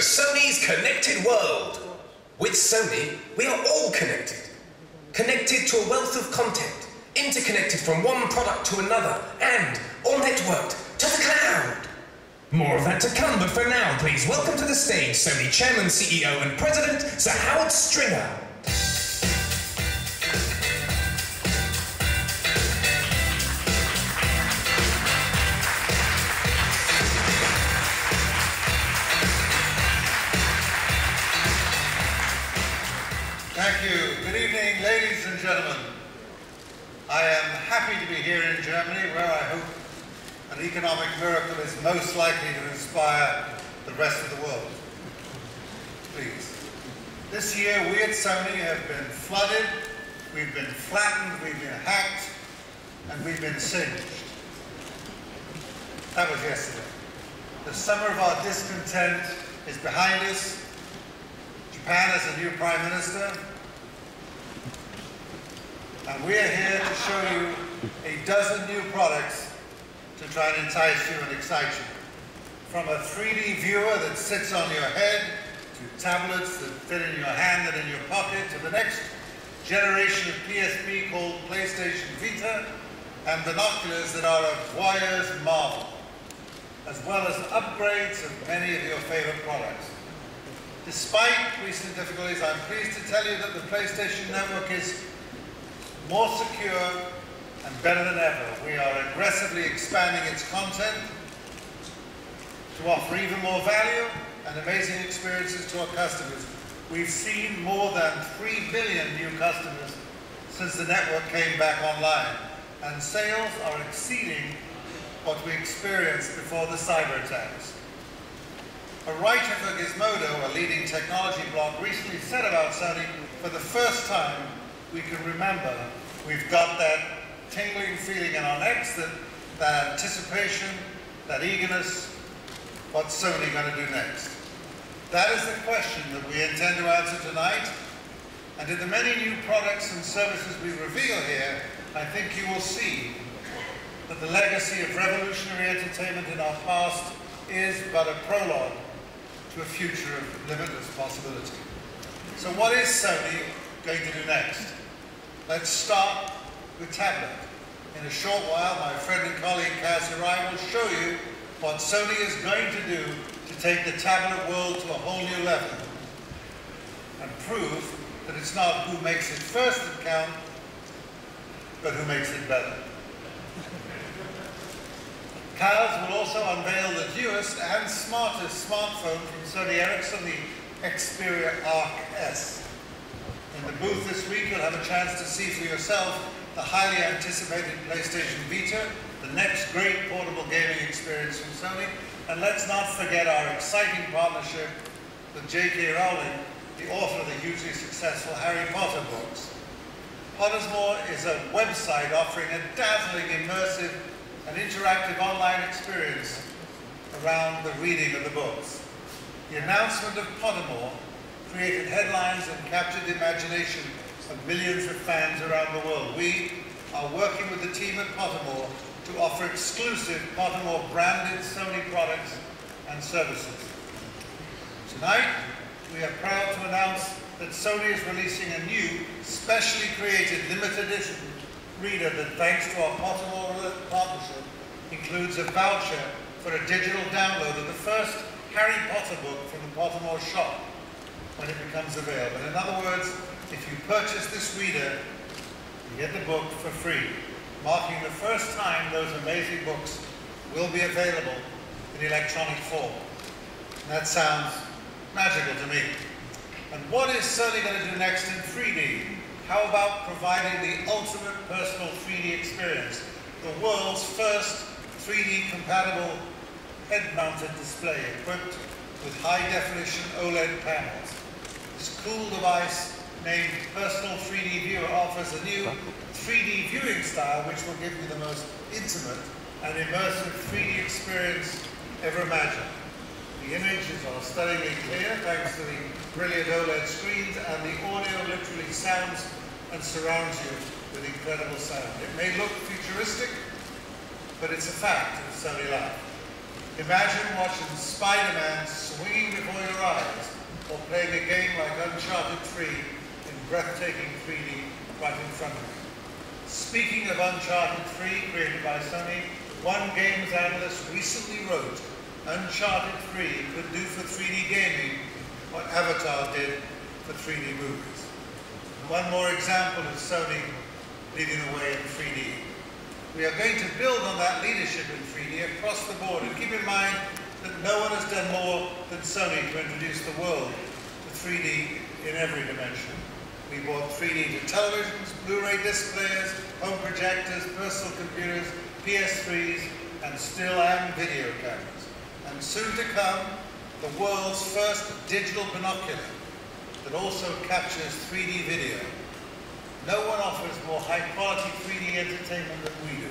Sony's connected world. With Sony, we are all connected. Connected to a wealth of content, interconnected from one product to another, and all networked to the cloud. More of that to come, but for now, please welcome to the stage Sony Chairman, CEO, and President, Sir Howard Stringer. Thank you. Good evening, ladies and gentlemen. I am happy to be here in Germany, where I hope an economic miracle is most likely to inspire the rest of the world. Please. This year, we at Sony have been flooded, we've been flattened, we've been hacked, and we've been singed. That was yesterday. The summer of our discontent is behind us. Japan has a new Prime Minister. And we are here to show you a dozen new products to try and entice you and excite you. From a 3D viewer that sits on your head, to tablets that fit in your hand and in your pocket, to the next generation of PSP called PlayStation Vita, and binoculars that are a voyeur's marvel, as well as upgrades of many of your favorite products. Despite recent difficulties, I'm pleased to tell you that the PlayStation Network is more secure and better than ever. We are aggressively expanding its content to offer even more value and amazing experiences to our customers. We've seen more than 3 billion new customers since the network came back online, and sales are exceeding what we experienced before the cyber attacks. A writer for Gizmodo, a leading technology blog, recently said about Sony, for the first time we can remember, we've got that tingling feeling in our necks, that anticipation, that eagerness. What's Sony going to do next? That is the question that we intend to answer tonight. And in the many new products and services we reveal here, I think you will see that the legacy of revolutionary entertainment in our past is but a prologue to a future of limitless possibility. So what is Sony going to do next? Let's start with tablet. In a short while, my friend and colleague Kaz Hirai will show you what Sony is going to do to take the tablet world to a whole new level and prove that it's not who makes it first that counts, but who makes it better. Kaz will also unveil the newest and smartest smartphone from Sony Ericsson, the Xperia Arc S. In the booth this week, you'll have a chance to see for yourself the highly anticipated PlayStation Vita, the next great portable gaming experience from Sony. And let's not forget our exciting partnership with J.K. Rowling, the author of the hugely successful Harry Potter books. Pottersmore is a website offering a dazzling, immersive, and interactive online experience around the reading of the books. The announcement of Pottermore created headlines and captured the imagination of millions of fans around the world. We are working with the team at Pottermore to offer exclusive Pottermore branded Sony products and services. Tonight, we are proud to announce that Sony is releasing a new, specially created limited edition reader that, thanks to our Pottermore partnership, includes a voucher for a digital download of the first Harry Potter book from the Pottermore shop when it becomes available. In other words, if you purchase this reader, you get the book for free, marking the first time those amazing books will be available in electronic form. And that sounds magical to me. And what is Sony going to do next in 3D? How about providing the ultimate personal 3D experience? The world's first 3D compatible head-mounted display equipped with high-definition OLED panels. This cool device named Personal 3D Viewer offers a new 3D viewing style which will give you the most intimate and immersive 3D experience ever imagined. The images are stunningly clear thanks to the brilliant OLED screens, and the audio literally sounds and surrounds you with incredible sound. It may look futuristic, but it's a fact in Sony life. Imagine watching Spider-Man swinging before your eyes, or playing a game like Uncharted 3 in breathtaking 3D right in front of you. Speaking of Uncharted 3, created by Sony, one games analyst recently wrote, Uncharted 3 could do for 3D gaming what Avatar did for 3D movies. One more example of Sony leading the way in 3D. We are going to build on that leadership in 3D across the board, and keep in mind that no one has done more than Sony to introduce the world to 3D in every dimension. We brought 3D to televisions, Blu-ray disc players, home projectors, personal computers, PS3s, and still and video cameras. And soon to come, the world's first digital binocular that also captures 3D video. No one offers more high-quality 3D entertainment than we do.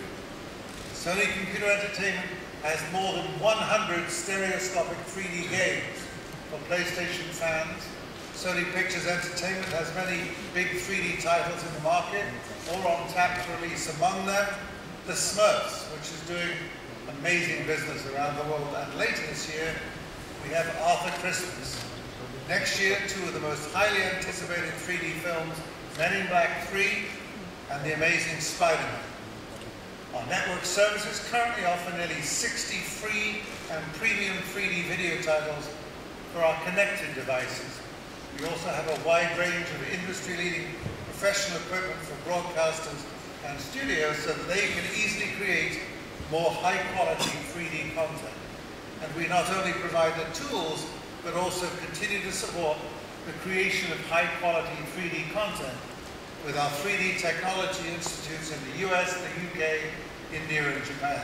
Sony Computer Entertainment has more than 100 stereoscopic 3D games for PlayStation fans. Sony Pictures Entertainment has many big 3D titles in the market, or on tap for release. Among them, The Smurfs, which is doing amazing business around the world. And later this year, we have Arthur Christmas. Next year, two of the most highly anticipated 3D films, Men in Black 3 and The Amazing Spider-Man. Our network services currently offer nearly 60 free and premium 3D video titles for our connected devices. We also have a wide range of industry-leading professional equipment for broadcasters and studios so that they can easily create more high-quality 3D content. And we not only provide the tools, but also continue to support the creation of high-quality 3D content with our 3D technology institutes in the US, the UK, India, and Japan.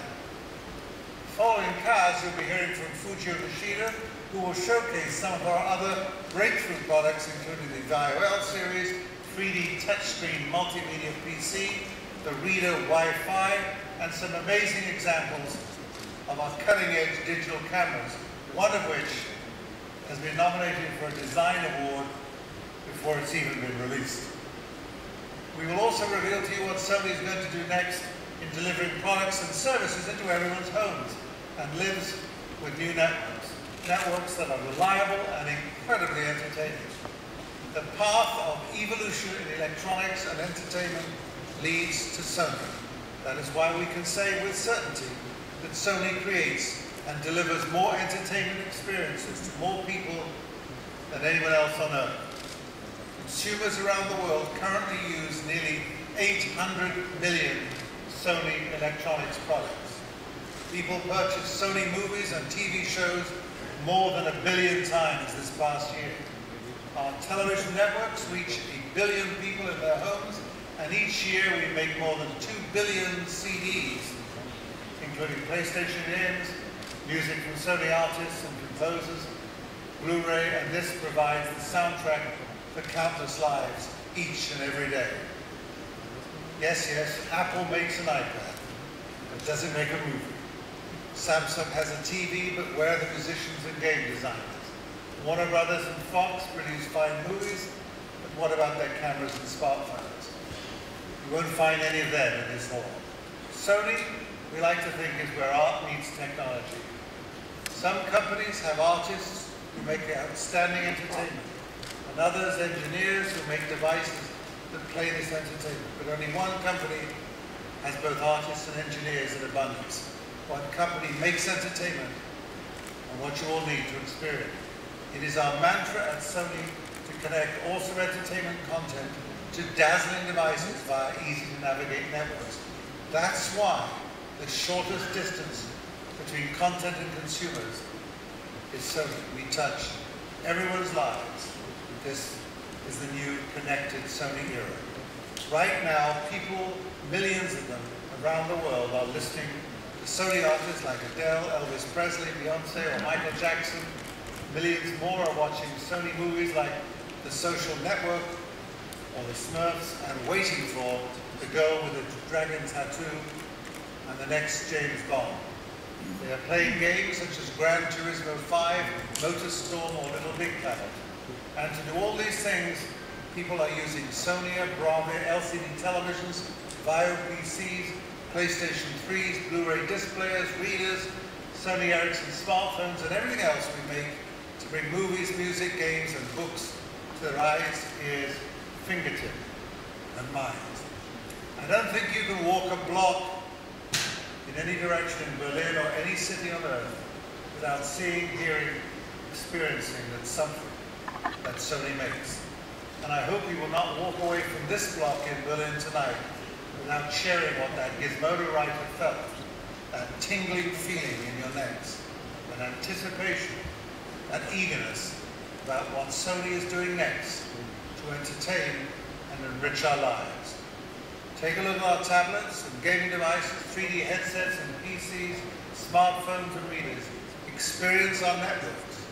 Following cars, you'll be hearing from Fujio Nishida, who will showcase some of our other breakthrough products, including the VIOL series, 3D touchscreen multimedia PC, the Reader Wi-Fi, and some amazing examples of our cutting-edge digital cameras, one of which has been nominated for a design award before it's even been released. We will also reveal to you what Sony is going to do next in delivering products and services into everyone's homes and lives with new networks. Networks that are reliable and incredibly entertaining. The path of evolution in electronics and entertainment leads to Sony. That is why we can say with certainty that Sony creates and delivers more entertainment experiences to more people than anyone else on earth. Consumers around the world currently use nearly 800 million Sony electronics products. People purchase Sony movies and TV shows more than 1 billion times this past year. Our television networks reach 1 billion people in their homes, and each year we make more than 2 billion CDs, including PlayStation games, music from Sony artists and composers, Blu-ray, and this provides the soundtrack for countless lives each and every day. Yes, Apple makes an iPad, but does it make a movie? Samsung has a TV, but where are the musicians and game designers? Warner Brothers and Fox produce fine movies, but what about their cameras and smartphones? You won't find any of them in this hall. Sony, we like to think, is where art meets technology. Some companies have artists who make outstanding entertainment, and others engineers who make devices that play this entertainment. But only one company has both artists and engineers in abundance. One company makes entertainment and what you all need to experience. It is our mantra at Sony to connect awesome entertainment content to dazzling devices via easy-to-navigate networks. That's why the shortest distance between content and consumers is Sony. We touch everyone's lives. This is the new connected Sony era. Right now, people, millions of them around the world, are listening to Sony artists like Adele, Elvis Presley, Beyonce, or Michael Jackson. Millions more are watching Sony movies like The Social Network or The Smurfs, and waiting for the girl with the dragon tattoo and the next James Bond. They are playing games such as Gran Turismo 5, Motorstorm, or Little Big Planet. And to do all these things, people are using Sony, Bravo, LCD televisions, VIO PCs, PlayStation 3s, Blu-ray disc players, readers, Sony Ericsson smartphones and everything else we make to bring movies, music, games and books to their eyes, ears, fingertip and minds. I don't think you can walk a block in any direction in Berlin or any city on earth without seeing, hearing, experiencing that something that Sony makes. And I hope you will not walk away from this block in Berlin tonight without sharing what that Gizmodo writer felt, that tingling feeling in your necks, that anticipation, that eagerness about what Sony is doing next to entertain and enrich our lives. Take a look at our tablets and gaming devices, 3D headsets and PCs, smartphones and readers. Experience our networks,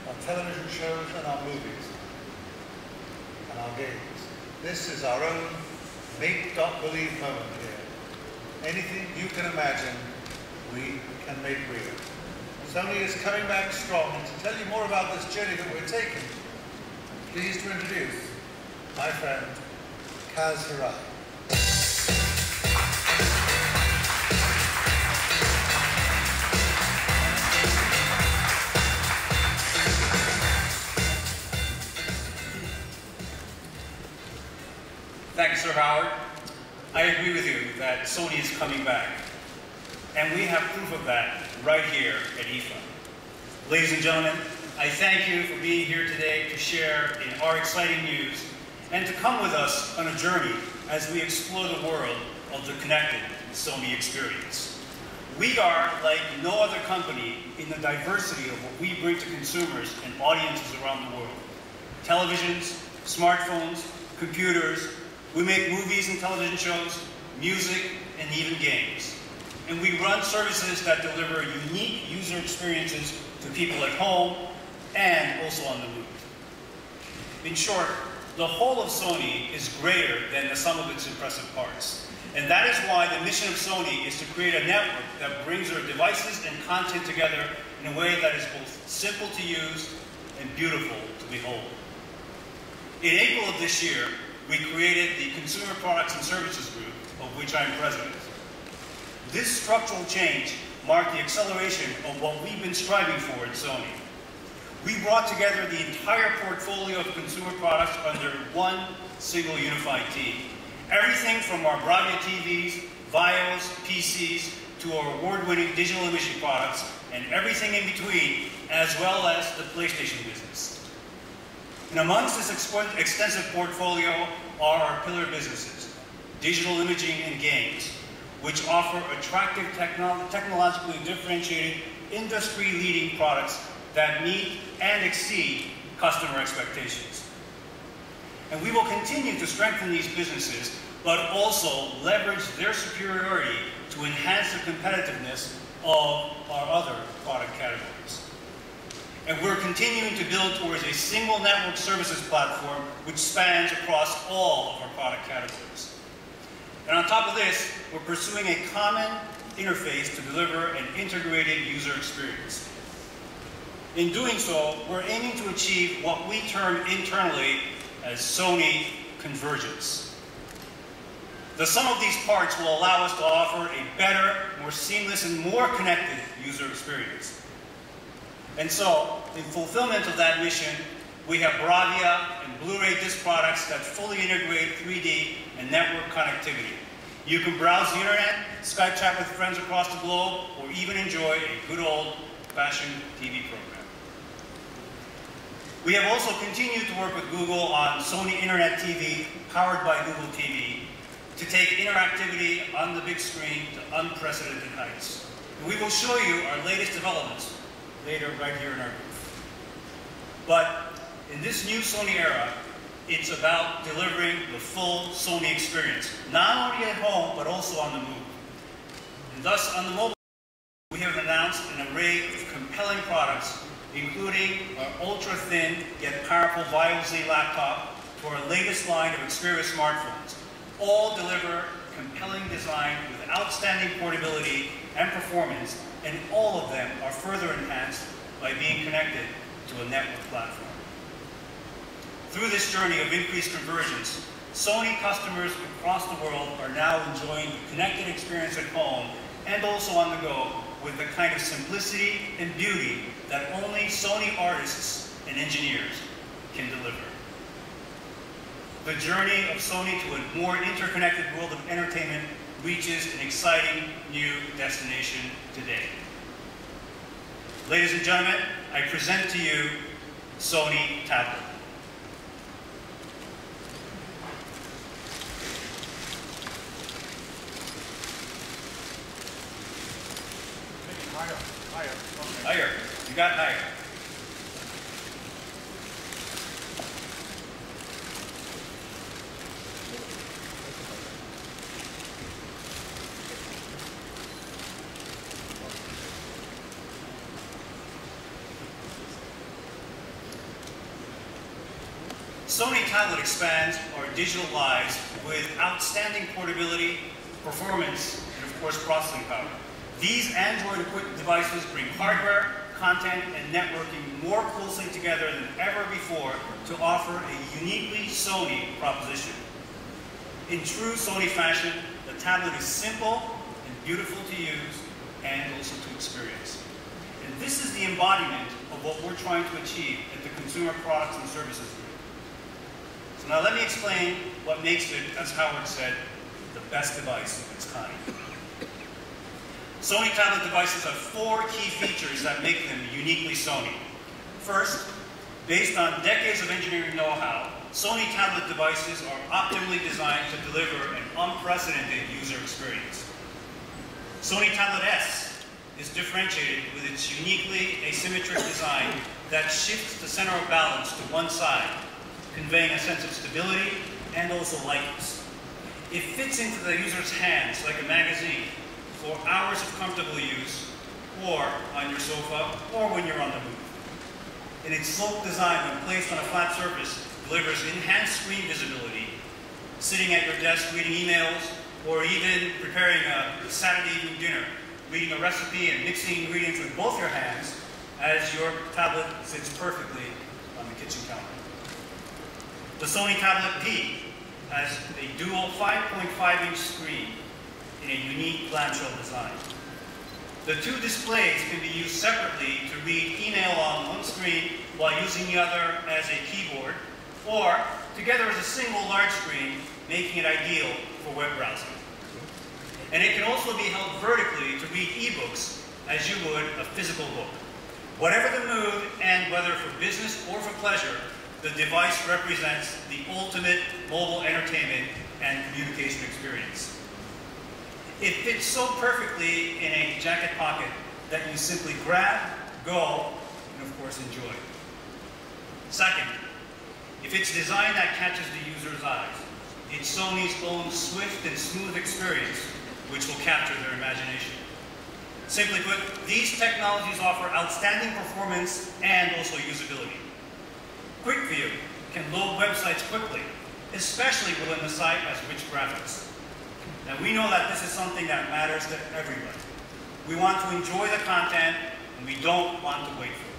our television shows and our movies, and our games. This is our own make-believe moment here. Anything you can imagine, we can make real. Sony is coming back strong, and to tell you more about this journey that we're taking, pleased to introduce my friend, Kaz Hirai. Thank you, Sir Howard. I agree with you that Sony is coming back. And we have proof of that right here at IFA. Ladies and gentlemen, I thank you for being here today to share in our exciting news and to come with us on a journey as we explore the world of the connected Sony experience. We are like no other company in the diversity of what we bring to consumers and audiences around the world. Televisions, smartphones, computers. We make movies and television shows, music, and even games. And we run services that deliver unique user experiences to people at home and also on the move. In short, the whole of Sony is greater than the sum of its impressive parts. And that is why the mission of Sony is to create a network that brings our devices and content together in a way that is both simple to use and beautiful to behold. In April of this year, we created the Consumer Products and Services Group, of which I'm president. This structural change marked the acceleration of what we've been striving for at Sony. We brought together the entire portfolio of consumer products under one single unified team. Everything from our Bravia TVs, Vios, PCs, to our award-winning digital imaging products, and everything in between, as well as the PlayStation business. And amongst this extensive portfolio are our pillar businesses, digital imaging and games, which offer attractive technologically differentiated, industry-leading products that meet and exceed customer expectations. And we will continue to strengthen these businesses, but also leverage their superiority to enhance the competitiveness of our other product categories. And we're continuing to build towards a single network services platform which spans across all of our product categories. And on top of this, we're pursuing a common interface to deliver an integrated user experience. In doing so, we're aiming to achieve what we term internally as Sony Convergence. The sum of these parts will allow us to offer a better, more seamless, and more connected user experience. And so, in fulfillment of that mission, we have Bravia and Blu-ray disc products that fully integrate 3D and network connectivity. You can browse the internet, Skype chat with friends across the globe, or even enjoy a good old-fashioned TV program. We have also continued to work with Google on Sony Internet TV, powered by Google TV, to take interactivity on the big screen to unprecedented heights. And we will show you our latest developments later right here in our booth. But in this new Sony era, it's about delivering the full Sony experience, not only at home, but also on the move. And thus, on the mobile, we have announced an array of compelling products, including our ultra-thin yet powerful Vios Z laptop to our latest line of Xperia smartphones. All deliver compelling design with outstanding portability and performance, and all of them are further enhanced by being connected to a network platform. Through this journey of increased convergence, Sony customers across the world are now enjoying the connected experience at home and also on the go with the kind of simplicity and beauty that only Sony artists and engineers can deliver. The journey of Sony to a more interconnected world of entertainment reaches an exciting new destination today. Ladies and gentlemen, I present to you Sony Tablet. Higher. You got higher. Sony Tablet expands our digital lives with outstanding portability, performance, and of course processing power. These Android-equipped devices bring hardware, content, and networking more closely together than ever before to offer a uniquely Sony proposition. In true Sony fashion, the tablet is simple and beautiful to use and also to experience. And this is the embodiment of what we're trying to achieve at the Consumer Products and Services Group. So now let me explain what makes it, as Howard said, the best device of its kind. Sony tablet devices have 4 key features that make them uniquely Sony. First, based on decades of engineering know-how, Sony tablet devices are optimally designed to deliver an unprecedented user experience. Sony Tablet S is differentiated with its uniquely asymmetric design that shifts the center of balance to one side, conveying a sense of stability and also lightness. It fits into the user's hands like a magazine, for hours of comfortable use, or on your sofa, or when you're on the move. And its sloped design, when placed on a flat surface, delivers enhanced screen visibility, sitting at your desk reading emails, or even preparing a Saturday evening dinner, reading a recipe and mixing ingredients with both your hands as your tablet sits perfectly on the kitchen counter. The Sony Tablet P has a dual 5.5-inch screen in a unique clamshell design. The 2 displays can be used separately to read email on one screen while using the other as a keyboard, or together as a single large screen, making it ideal for web browsing. And it can also be held vertically to read ebooks as you would a physical book. Whatever the mood, and whether for business or for pleasure, the device represents the ultimate mobile entertainment and communication experience. It fits so perfectly in a jacket pocket that you simply grab, go, and of course enjoy. Second, if it's designed that catches the user's eyes, it's Sony's own swift and smooth experience which will capture their imagination. Simply put, these technologies offer outstanding performance and also usability. Quick View can load websites quickly, especially when the site has rich graphics. Now we know that this is something that matters to everybody. We want to enjoy the content, and we don't want to wait for it.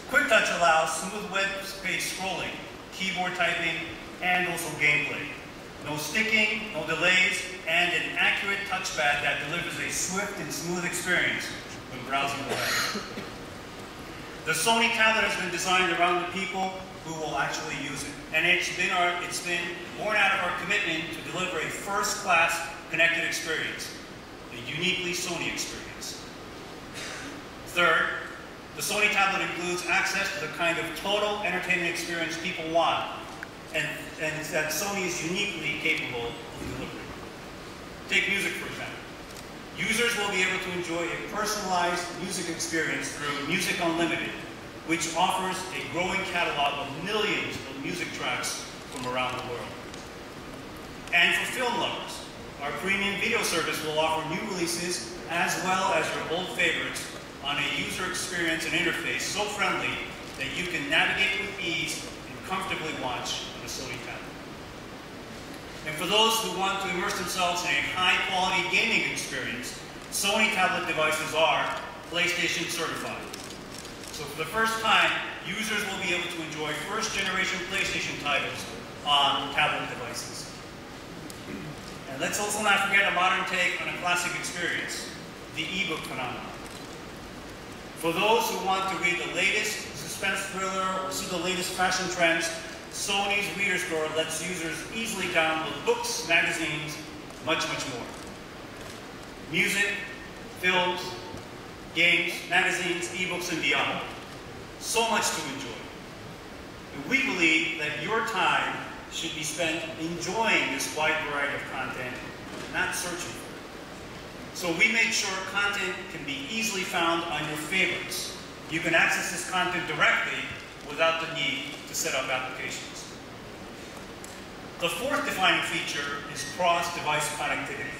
Quick Touch allows smooth web page scrolling, keyboard typing, and also gameplay. No sticking, no delays, and an accurate touchpad that delivers a swift and smooth experience when browsing the web. The Sony tablet has been designed around the people who will actually use it. And it's been born out of our commitment to deliver a first-class connected experience, a uniquely Sony experience. Third, the Sony tablet includes access to the kind of total entertainment experience people want, and that Sony is uniquely capable of delivering. Take music, for example. Users will be able to enjoy a personalized music experience through Music Unlimited, which offers a growing catalog of millions of music tracks from around the world. And for film lovers, our premium video service will offer new releases as well as your old favorites on a user experience and interface so friendly that you can navigate with ease and comfortably watch on a Sony tablet. And for those who want to immerse themselves in a high-quality gaming experience, Sony tablet devices are PlayStation certified. So for the first time, users will be able to enjoy first-generation PlayStation titles on tablet devices. And let's also not forget a modern take on a classic experience. the ebook phenomenon. For those who want to read the latest suspense thriller or see the latest fashion trends, Sony's Reader Store lets users easily download books, magazines, much more. Music, films, games, magazines, ebooks, and beyond. So much to enjoy. And we believe that your time should be spent enjoying this wide variety of content, not searching for it. So we make sure content can be easily found on your favorites. You can access this content directly without the need to set up applications. The fourth defining feature is cross-device connectivity.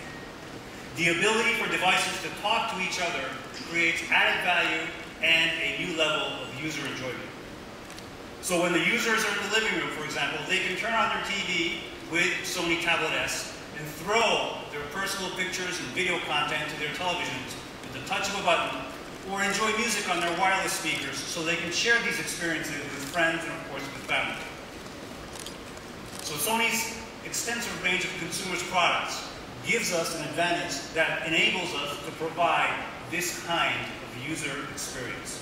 The ability for devices to talk to each other creates added value and a new level of user enjoyment. So when the users are in the living room, for example, they can turn on their TV with Sony Tablet S and throw their personal pictures and video content to their televisions with the touch of a button, or enjoy music on their wireless speakers so they can share these experiences with friends and, of course, with family. So Sony's extensive range of consumers' products gives us an advantage that enables us to provide this kind of user experience.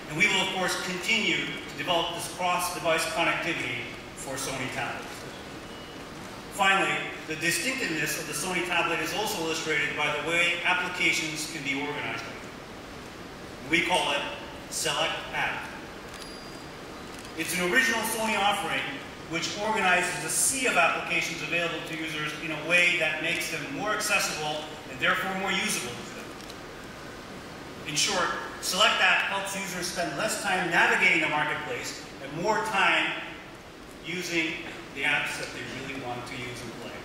And we will, of course, continue to develop this cross-device connectivity for Sony tablets. Finally, the distinctiveness of the Sony tablet is also illustrated by the way applications can be organized. We call it Select App. It's an original Sony offering which organizes a sea of applications available to users in a way that makes them more accessible and therefore more usable to them. In short, Select App helps users spend less time navigating the marketplace and more time using the apps that they really want to use and play.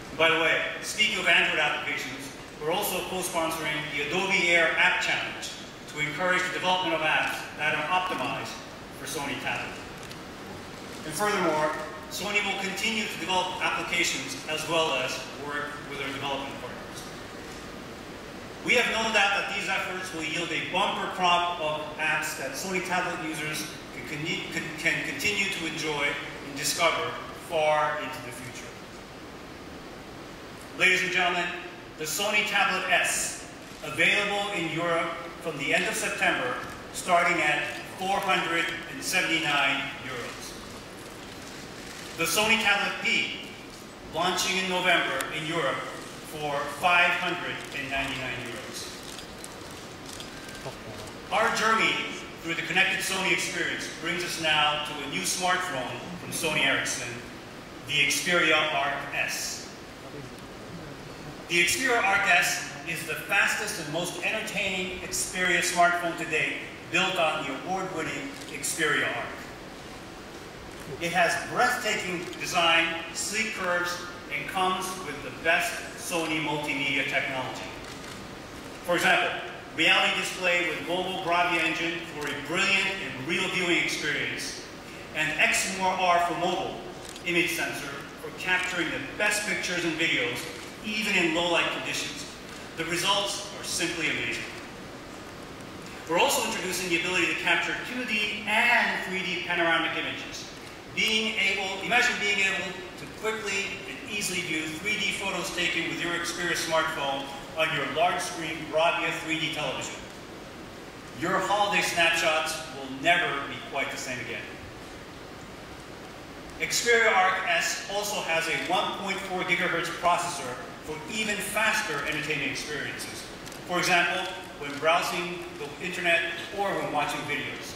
And by the way, speaking of Android applications, we're also co-sponsoring the Adobe Air App Challenge to encourage the development of apps that are optimized for Sony tablets. And furthermore, Sony will continue to develop applications as well as work with our development partners. We have no doubt that these efforts will yield a bumper crop of apps that Sony tablet users can continue to enjoy and discover far into the future. Ladies and gentlemen, the Sony Tablet S, available in Europe from the end of September, starting at 479 euros. The Sony Tablet P, launching in November in Europe for 599 euros. Our journey through the connected Sony experience brings us now to a new smartphone from Sony Ericsson, the Xperia Arc S. The Xperia Arc S is the fastest and most entertaining Xperia smartphone to date, built on the award-winning Xperia Arc. It has breathtaking design, sleek curves, and comes with the best Sony multimedia technology. For example, reality display with global Bravia engine for a brilliant and real viewing experience, and X-R for mobile image sensor for capturing the best pictures and videos, even in low light conditions. The results are simply amazing. We're also introducing the ability to capture 2D and 3D panoramic images. Imagine being able to quickly and easily view 3D photos taken with your Xperia smartphone on your large screen Bravia 3D television. Your holiday snapshots will never be quite the same again. Xperia Arc S also has a 1.4 gigahertz processor for even faster entertainment experiences. For example, when browsing the internet or when watching videos.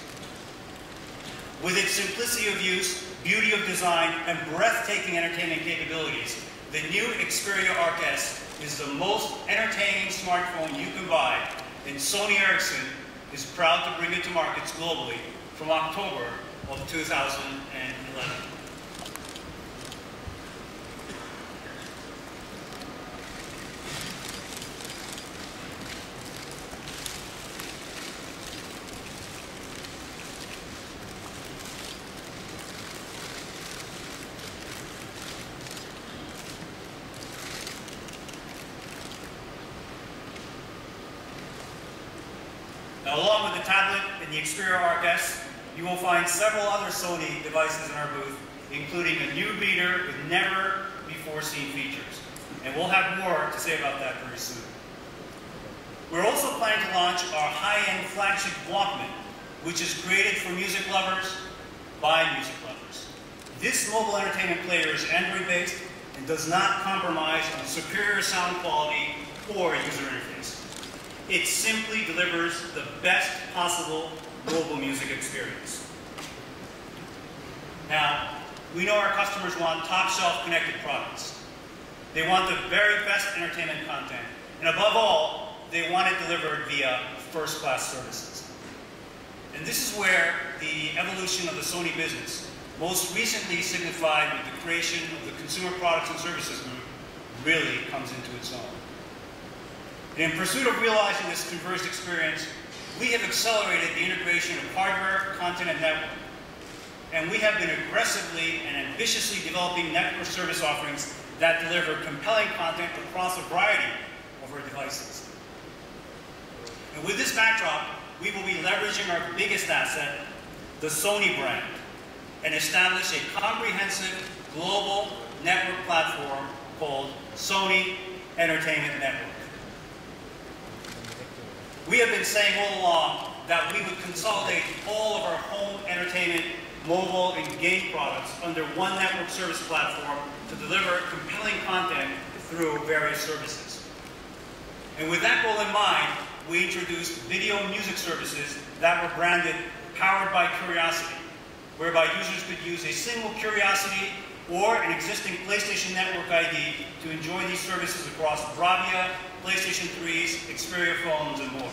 With its simplicity of use, beauty of design, and breathtaking entertainment capabilities, the new Xperia Arc S is the most entertaining smartphone you can buy, and Sony Ericsson is proud to bring it to markets globally from October of 2011. Now, along with the tablet and the Xperia Arc S, you will find several other Sony devices in our booth, including a new reader with never-before-seen features. And we'll have more to say about that very soon. We're also planning to launch our high-end flagship Walkman, which is created for music lovers by music lovers. This mobile entertainment player is Android-based and does not compromise on superior sound quality or user interface. It simply delivers the best possible mobile music experience. Now, we know our customers want top-shelf connected products. They want the very best entertainment content, and above all, they want it delivered via first-class services. And this is where the evolution of the Sony business, most recently signified with the creation of the Consumer Products and Services Group, really comes into its own. And in pursuit of realizing this converged experience, we have accelerated the integration of hardware, content, and network. And we have been aggressively and ambitiously developing network service offerings that deliver compelling content across a variety of our devices. And with this backdrop, we will be leveraging our biggest asset, the Sony brand, and establish a comprehensive global network platform called Sony Entertainment Network. We have been saying all along that we would consolidate all of our home entertainment, mobile, and game products under one network service platform to deliver compelling content through various services. And with that goal in mind, we introduced video music services that were branded Powered by Curiosity, whereby users could use a single Curiosity or an existing PlayStation Network ID to enjoy these services across Bravia, PlayStation 3s, Xperia phones, and more.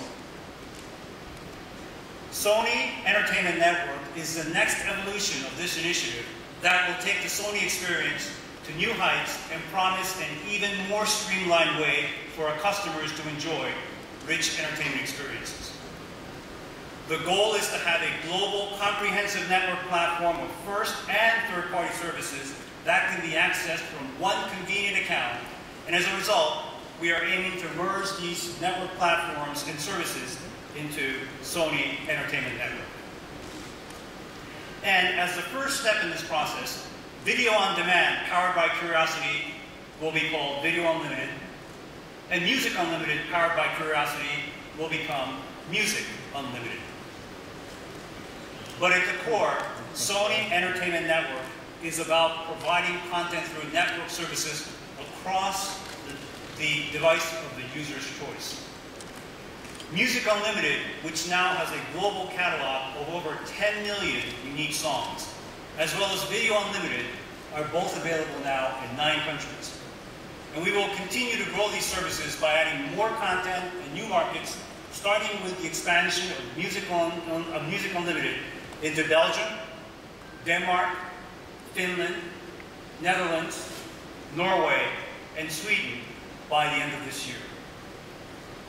Sony Entertainment Network is the next evolution of this initiative that will take the Sony experience to new heights and promise an even more streamlined way for our customers to enjoy rich entertainment experiences. The goal is to have a global, comprehensive network platform of first and third-party services that can be accessed from one convenient account, and as a result, we are aiming to merge these network platforms and services into Sony Entertainment Network. And as the first step in this process, Video on Demand, powered by Curiosity, will be called Video Unlimited, and Music Unlimited, powered by Curiosity, will become Music Unlimited. But at the core, Sony Entertainment Network is about providing content through network services across the device of the user's choice. Music Unlimited, which now has a global catalog of over 10 million unique songs, as well as Video Unlimited, are both available now in 9 countries. And we will continue to grow these services by adding more content and new markets, starting with the expansion of Music Unlimited into Belgium, Denmark, Finland, Netherlands, Norway, and Sweden by the end of this year.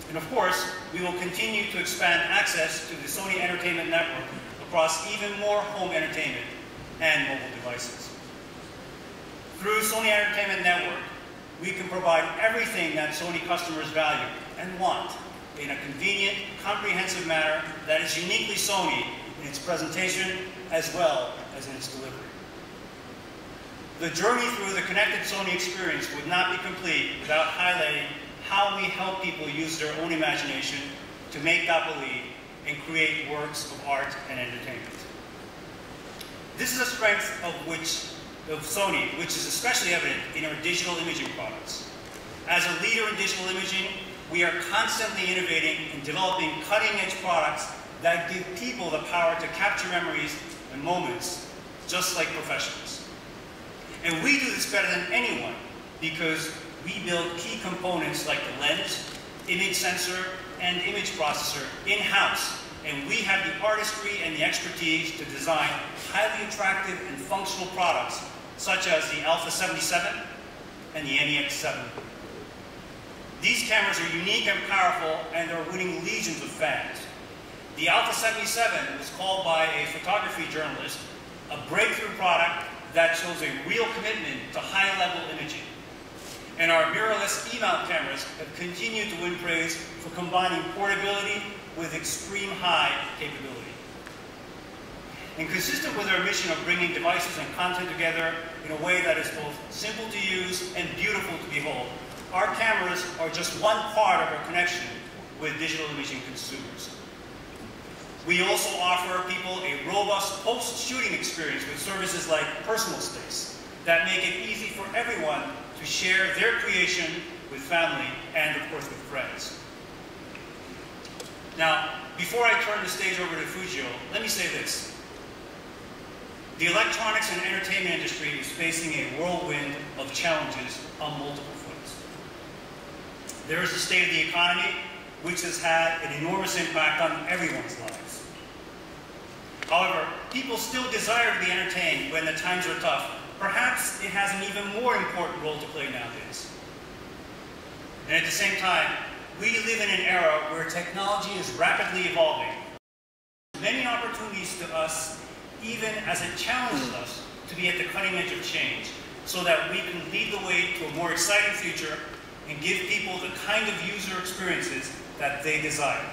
And of course, we will continue to expand access to the Sony Entertainment Network across even more home entertainment and mobile devices. Through Sony Entertainment Network, we can provide everything that Sony customers value and want in a convenient, comprehensive manner that is uniquely Sony in its presentation as well as in its delivery. The journey through the connected Sony experience would not be complete without highlighting how we help people use their own imagination to make that believe and create works of art and entertainment. This is a strength of Sony, which is especially evident in our digital imaging products. As a leader in digital imaging, we are constantly innovating and developing cutting-edge products that give people the power to capture memories and moments, just like professionals. And we do this better than anyone because we build key components like the lens, image sensor, and image processor in-house, and we have the artistry and the expertise to design highly attractive and functional products such as the Alpha 77 and the NEX7. These cameras are unique and powerful and are winning legions of fans. The Alpha 77 was called by a photography journalist a breakthrough product that shows a real commitment to high-level imaging. And our mirrorless E-mount cameras have continued to win praise for combining portability with extreme high capability. And consistent with our mission of bringing devices and content together in a way that is both simple to use and beautiful to behold, our cameras are just one part of our connection with digital imaging consumers. We also offer people a robust post-shooting experience with services like personal space that make it easy for everyone to share their creation with family and, of course, with friends. Now, before I turn the stage over to Fujio, let me say this. The electronics and entertainment industry is facing a whirlwind of challenges on multiple fronts. There is the state of the economy, which has had an enormous impact on everyone's lives. However, people still desire to be entertained when the times are tough. Perhaps it has an even more important role to play nowadays. And at the same time, we live in an era where technology is rapidly evolving. Many opportunities to us, even as it challenges us to be at the cutting edge of change, so that we can lead the way to a more exciting future and give people the kind of user experiences that they desire.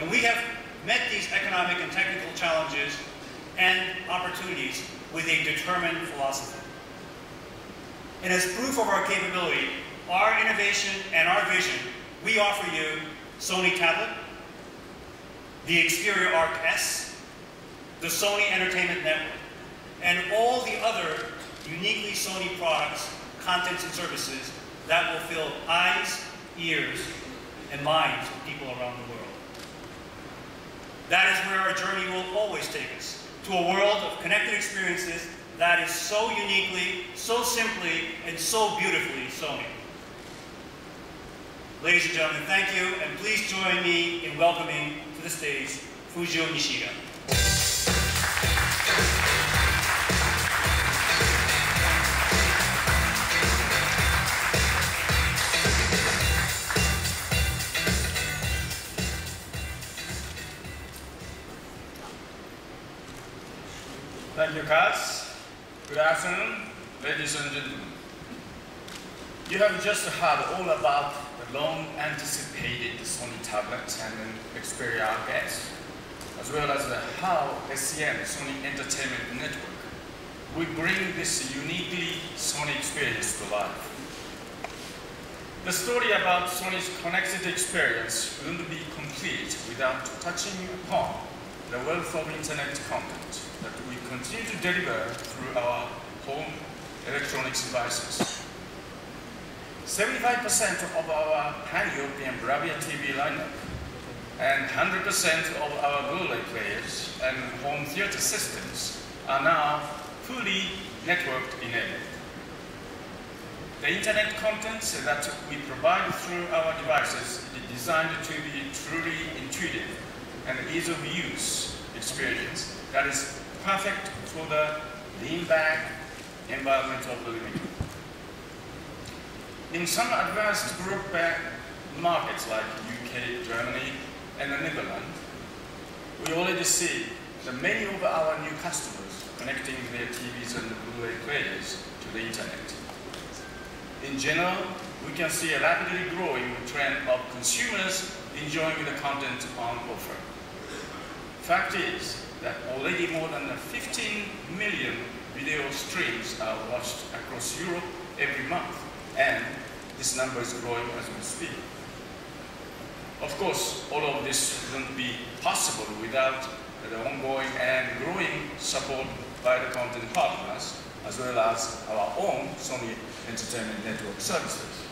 And we have met these economic and technical challenges and opportunities with a determined philosophy. And as proof of our capability, our innovation and our vision, we offer you Sony Tablet, the Xperia Arc S, the Sony Entertainment Network, and all the other uniquely Sony products, contents, and services that will fill eyes, ears, and minds of people around the world. That is where our journey will always take us, to a world of connected experiences that is so uniquely, so simply, and so beautifully Sony. Ladies and gentlemen, thank you, and please join me in welcoming to the stage Fujio Nishida. Thank you, Kaz. Good afternoon, ladies and gentlemen. You have just heard all about the long-anticipated Sony tablet and Xperia Arc S, as well as how SEN, Sony Entertainment Network, will bring this uniquely Sony experience to life. The story about Sony's connected experience wouldn't be complete without touching upon the wealth of internet content that we continue to deliver through our home electronics devices. 75% of our pan-European Bravia TV lineup and 100% of our Blu-ray players and home theater systems are now fully networked enabled. The internet content that we provide through our devices is designed to be truly intuitive and ease of use experience that is perfect for the lean-back environment of the living room. In some advanced broadband markets like UK, Germany, and the Netherlands, we already see that many of our new customers connecting their TVs and Blu-ray players to the internet. In general, we can see a rapidly growing trend of consumers enjoying the content on offer. Fact is that already more than 15 million video streams are watched across Europe every month, and this number is growing as we speak. Of course, all of this wouldn't be possible without the ongoing and growing support by the content partners, as well as our own Sony Entertainment Network services.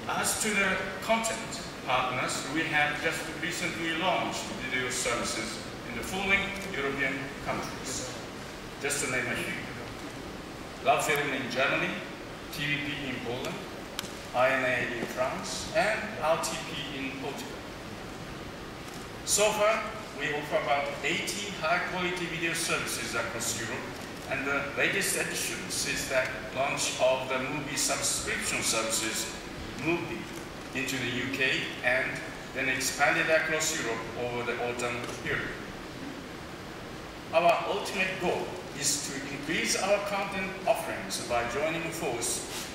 As to the content partners, we have just recently launched video services in the following European countries, just to name a few: Love Film in Germany, TVP in Poland, INA in France, and RTP in Portugal. So far, we offer about 80 high-quality video services across Europe, and the latest addition is the launch of the movie subscription services, Movie, into the UK, and then expanded across Europe over the autumn period. Our ultimate goal is to increase our content offerings by joining forces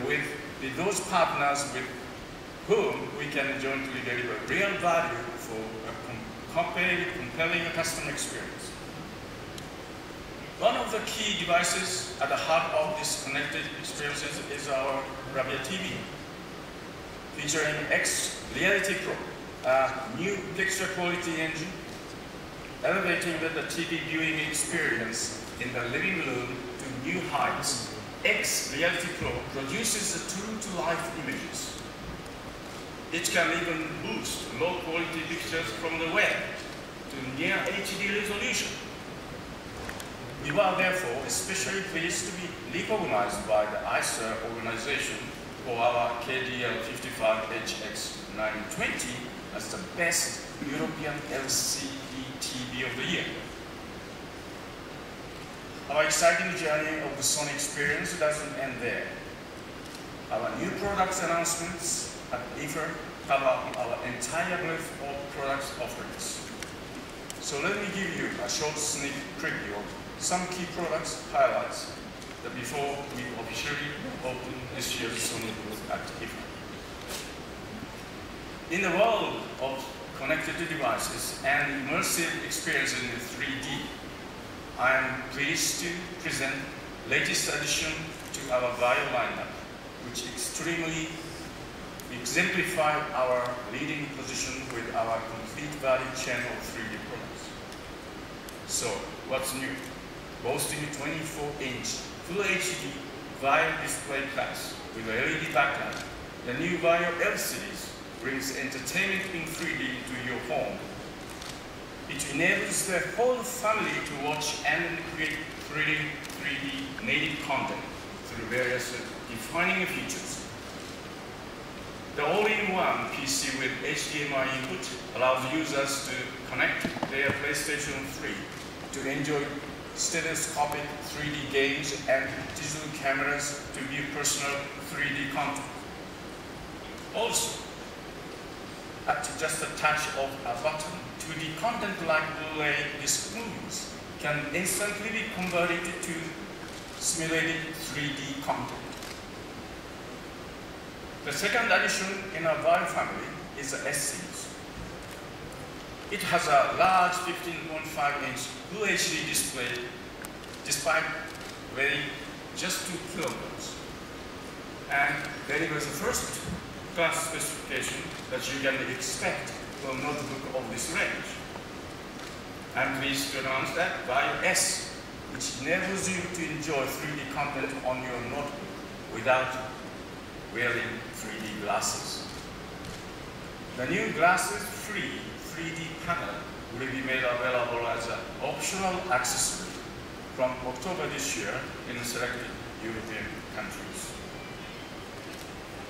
with those partners with whom we can jointly deliver real value for a compelling customer experience. One of the key devices at the heart of this connected experience introduces is our Bravia TV, featuring X Reality Pro, a new picture quality engine, elevating the TV viewing experience in the living room to new heights. X Reality Pro produces true-to-life images. It can even boost low-quality pictures from the web to near HD resolution. We were therefore especially pleased to be recognized by the ISA organization for our KDL55HX 920 as the best European LCD TV of the year. Our exciting journey of the Sony experience doesn't end there. Our new products announcements at IFA cover our entire breadth of products offerings. So let me give you a short sneak preview of some key products highlights before we officially open this year's Sony booth at IFA. In the world of connected devices and immersive experiences in 3D, I am pleased to present latest addition to our Bio lineup, which extremely exemplify our leading position with our complete value chain of 3D products. So, what's new? Boasting 24-inch Full HD Bio display class with a LED backlight, the new Bio L series brings entertainment in 3D to your home. It enables the whole family to watch and create thrilling 3D native content through various defining features. The all-in-one PC with HDMI input allows users to connect their PlayStation 3 to enjoy stereoscopic 3D games and digital cameras to view personal 3D content. Also, at just a touch of a button, 2D content like Blu-ray disc movies can instantly be converted to simulated 3D content. The second addition in our Bio family is the S series. It has a large 15.5-inch Full HD display despite weighing just 2 kilograms, and delivers the first class specification that you can expect from a notebook of this range. I'm pleased to announce that Bio S, which enables you to enjoy 3D content on your notebook without wearing 3D glasses. The new glasses-free 3D panel will be made available as an optional accessory from October this year in selected European countries.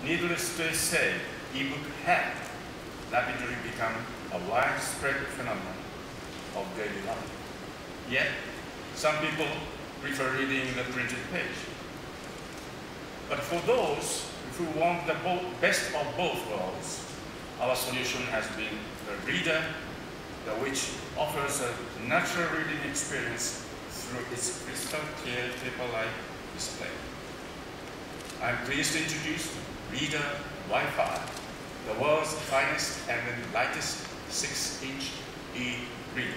Needless to say, ebook has rapidly become a widespread phenomenon of daily life. Yet, some people prefer reading the printed page. But for those who want the best of both worlds, our solution has been the Reader, which offers a natural reading experience through its crystal clear paper-like display. I'm pleased to introduce Reader Wi-Fi, the world's finest and the lightest 6-inch e-reader.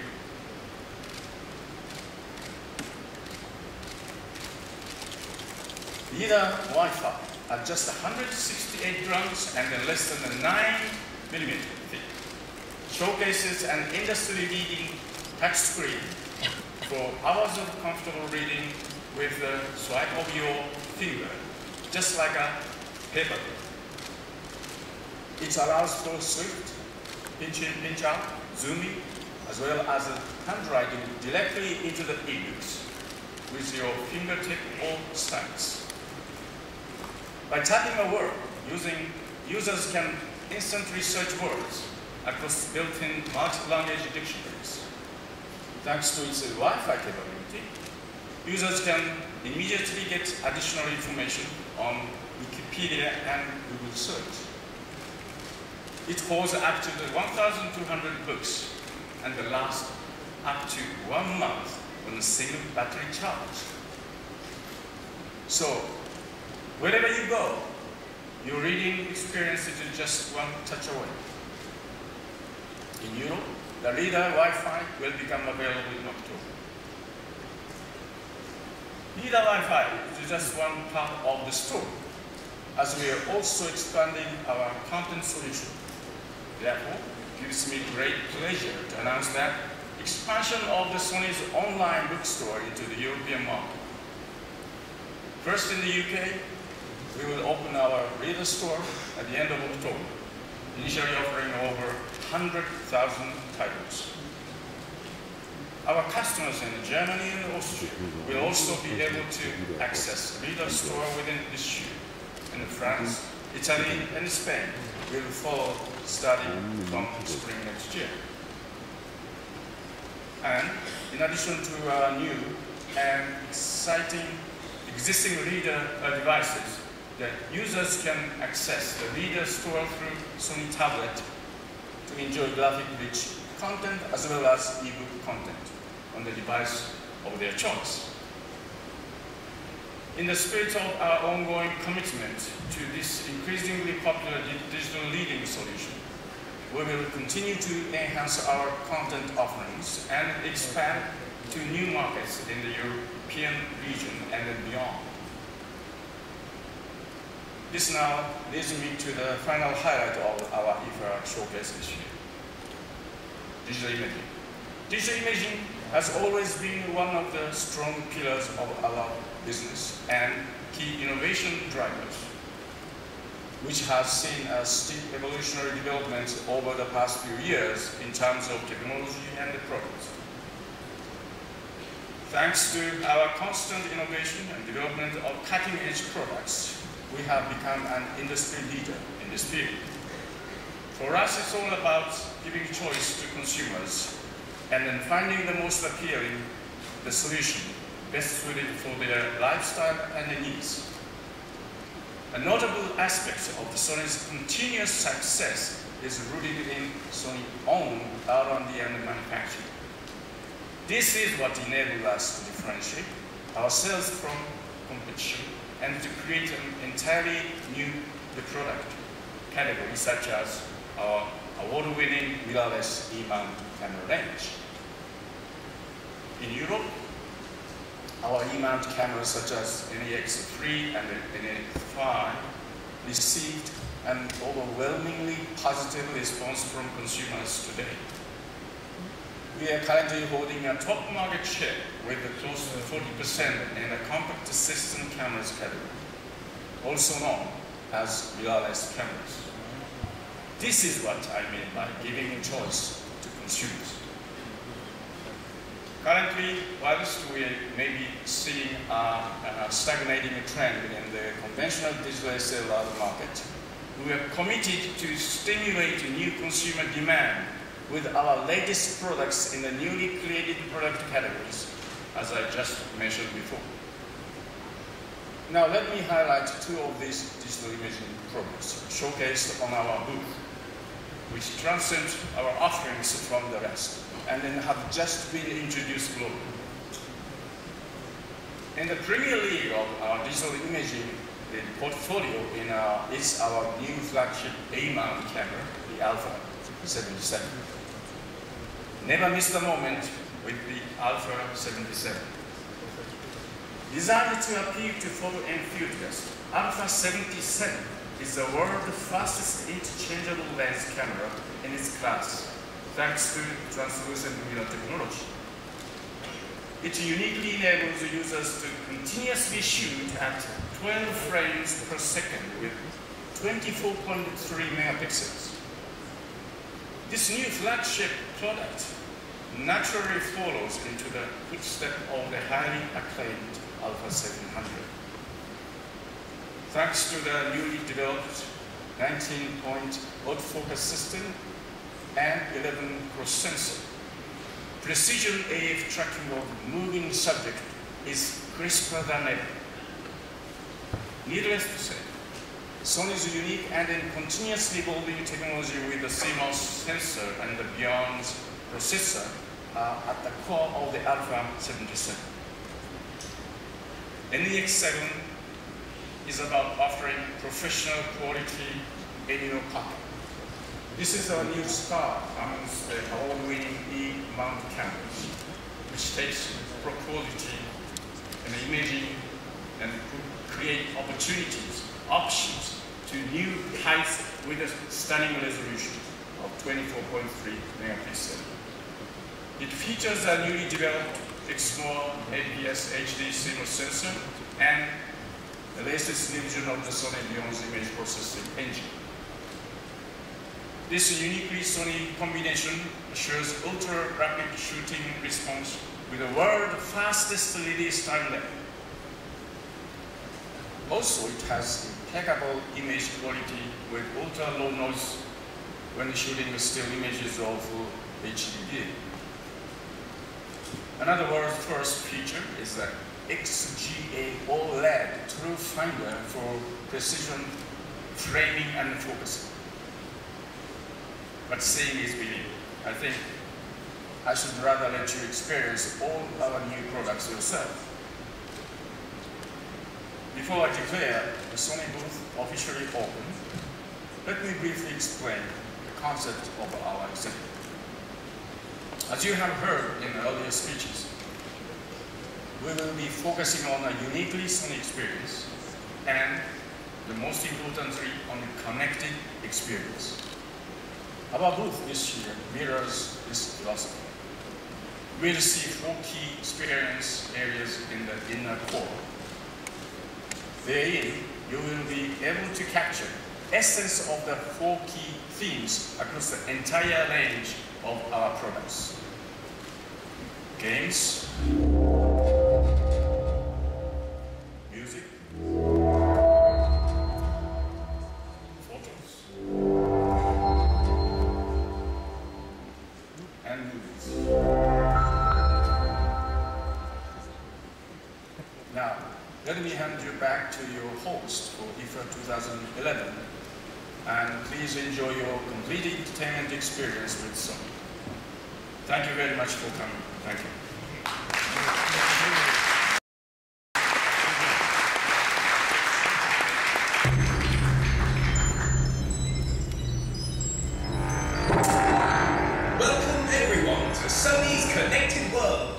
Reader Wi-Fi at just 168 grams and less than 9 millimeters thick, showcases an industry-leading touch screen for hours of comfortable reading with the swipe of your finger, just like a paper. It allows for swift pinch in, pinch out, zooming, as well as handwriting directly into the ebooks with your fingertip or stylus. By tapping a word, users can instantly search words across built-in multi-language dictionaries. Thanks to its Wi-Fi capability, users can immediately get additional information on Wikipedia and Google search. It holds up to 1,200 books and lasts up to 1 month on a single battery charge. So, wherever you go, your reading experience is just one touch away. In Europe, the Reader Wi-Fi will become available in October. Leader Wi-Fi is just one part of the story, as we are also expanding our content solution. Therefore, it gives me great pleasure to announce that expansion of the Sony's online bookstore into the European market. First in the UK, we will open our reader store at the end of October, initially offering over 100,000 titles. Our customers in Germany and Austria will also be able to access reader store within this year. And France, Italy, and Spain will follow starting from spring next year. And in addition to our new and exciting existing reader devices, that users can access the reader store through Sony tablet to enjoy graphic-rich content as well as ebook content on the device of their choice. In the spirit of our ongoing commitment to this increasingly popular digital reading solution, we will continue to enhance our content offerings and expand to new markets in the European region and beyond. This now leads me to the final highlight of our IFA showcase this year: digital imaging. Digital imaging has always been one of the strong pillars of our business and key innovation drivers, which has seen a steep evolutionary development over the past few years in terms of technology and the products. Thanks to our constant innovation and development of cutting-edge products, we have become an industry leader in this field. For us, it's all about giving choice to consumers and then finding the most appealing, the solution best suited for their lifestyle and their needs. A notable aspect of the Sony's continuous success is rooted in Sony's own R&D and manufacturing. This is what enables us to differentiate ourselves from competition and to create an entirely new product category, such as our award-winning mirrorless E-mount camera range. In Europe, our E-mount cameras such as NEX3 and NEX5 received an overwhelmingly positive response from consumers today. We are currently holding a top market share with close to 40% in the compact system cameras category, also known as mirrorless cameras. This is what I mean by giving choice to consumers. Currently, whilst we may be seeing a stagnating trend in the conventional digital SLR market, we are committed to stimulate new consumer demand with our latest products in the newly created product categories, as I just mentioned before. Now let me highlight two of these digital imaging products showcased on our booth, which transcend our offerings from the rest, and then have just been introduced globally. In the Premier League of our digital imaging portfolio is our new flagship A-mount camera, the Alpha 77. Never miss the moment with the Alpha 77. Designed to appeal to photo enthusiasts, Alpha 77 is the world's fastest interchangeable lens camera in its class, thanks to translucent mirror technology. It uniquely enables users to continuously shoot at 12 frames per second with 24.3 megapixels. This new flagship product naturally follows into the footsteps of the highly acclaimed Alpha 700. Thanks to the newly developed 19-point autofocus system and 11 cross sensor, precision AF tracking of moving subject is crisper than ever. Needless to say, Sony's unique and continuously evolving technology with the CMOS sensor and the Beyond processor are at the core of the Alpha 77. NEX7 is about offering professional quality in your pocket. This is our new star amongst the award-winning E-mount cameras, which takes pro quality and imaging and create opportunities, options to new heights with a stunning resolution of 24.3 megapixel. It features a newly developed XMOR APS HD CMOS sensor and the latest revision of the Sony Beyond's image processing engine. This uniquely Sony combination assures ultra-rapid shooting response with the world's fastest release timeline. Also, it has impeccable image quality with ultra-low noise when shooting still images of HD. Another world's first feature is the XGA OLED True Finder for precision framing and focusing. But seeing is believing. I think I should rather let you experience all our new products yourself. Before I declare the Sony booth officially open, let me briefly explain the concept of our exhibit. As you have heard in earlier speeches, we will be focusing on a uniquely Sony experience and, the most importantly, on the connected experience. Our booth this year mirrors this philosophy. We'll see 4 key experience areas in the inner core. Therein, you will be able to capture essence of the 4 key themes across the entire range of our products. Games, music, photos, and movies. Now, let me hand you back to your host for IFA 2011, and please enjoy your complete entertainment experience with Sony. Thank you very much for coming. Thank you. Welcome everyone to Sony's Connected World.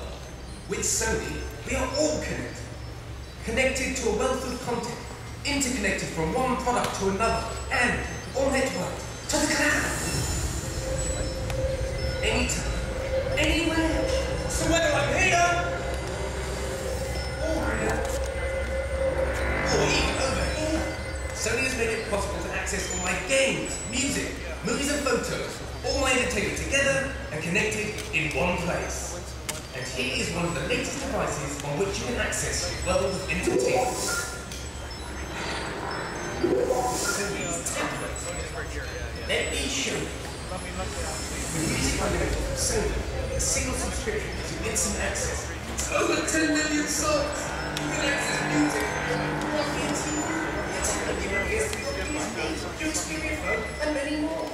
With Sony, we are all connected. Connected to a wealth of content, interconnected from one product to another, and all networked to the cloud. Anytime, anywhere. So whether I'm here, or here, or even over here, Sony has made it possible to access all my games, music, movies and photos, all my entertainment together and connected in one place. And here is one of the latest devices on which you can access your world of entertainment. Sony's tablet. Let me show you. With Music Unlimited from Sony, a single subscription gives you instant access to over 10 million songs. You can access music, watch your TV, your tablet, your PS3, your TV, your phone, and many more.